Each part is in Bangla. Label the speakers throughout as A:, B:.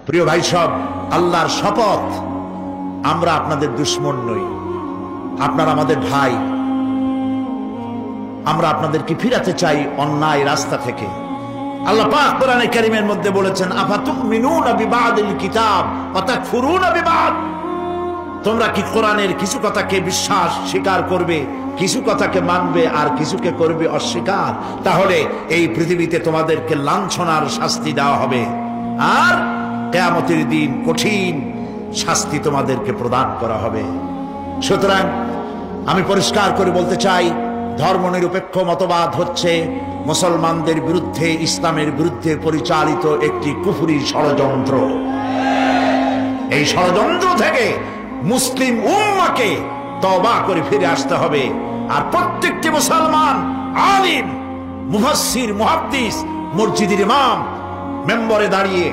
A: প্রিয় ভাই সব, আল্লাহর শপথ, আমরা আপনাদের দুশমন নই, আপনারা আমাদের ভাই। আমরা আপনাদেরকে ফিরাতে চাই অন্যায় রাস্তা থেকে। আল্লাহ পাক কোরআনে কারীমের মধ্যে বলেছেন, আফাতুমিনুনা বিবাদিল কিতাব ওয়া তাকফুরুনা বিবাদ। তোমরা কি কোরআনের কিছু কথাকে বিশ্বাস স্বীকার করবে, কিছু কথাকে মানবে, আর কিছুকে করবে অস্বীকার? তাহলে এই পৃথিবীতে তোমাদেরকে লাঞ্ছনার শাস্তি দেওয়া হবে, আর কিয়ামতের দিন কঠিন শাস্তি তোমাদেরকে প্রদান করা হবে। সুতরাং আমি পরিষ্কার করে বলতে চাই, ধর্মনিরপেক্ষ মতবাদ হচ্ছে মুসলমানদের বিরুদ্ধে, ইসলামের বিরুদ্ধে পরিচালিত একটি কুফরি ষড়যন্ত্র। এই ষড়যন্ত্র থেকে মুসলিম উম্মাহকে তওবা করে ফিরে আসতে হবে। আর প্রত্যেকটি মুসলমান আলিম, মুফাসসির, মুহাদ্দিস, মসজিদের ইমাম মেম্বরে দাঁড়িয়ে,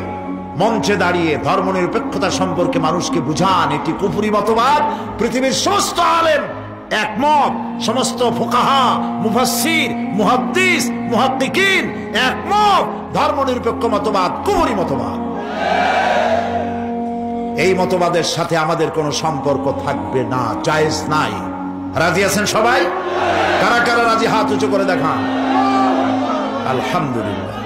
A: মঞ্চে দাঁড়িয়ে ধর্মনিরপেক্ষতা সম্পর্কে মানুষকে বুঝান। এটি কুফরি মতবাদ। পৃথিবীর সমস্ত আলেম একমত, সমস্ত ফুকাহা, মুফাসসির, মুহাদ্দিস, মুহাক্কিকিন একমত, ধর্মনিরপেক্ষ মতবাদ কুফরি মতবাদ। এই মতবাদের সাথে আমাদের কোনো সম্পর্ক থাকবে না, জায়েজ নাই। রাজি আছেন সবাই? কারা কারা রাজি হাত উঁচু করে দেখান। আলহামদুলিল্লাহ।